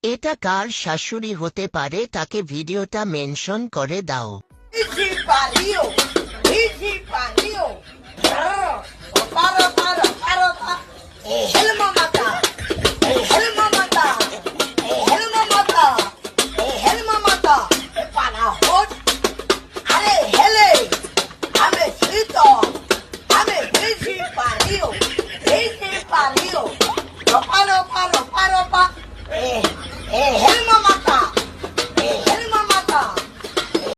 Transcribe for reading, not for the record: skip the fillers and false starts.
এটা কার শাশুড়ি হতে পারে তাকে ভিডিওটা মেনশন করে দাও। Easy pariu, easy pariu. Para, para. Helma mata, helma mata, helma mata, helma mata. Para hot, are hele, ame sito, ame easy pariu. Para.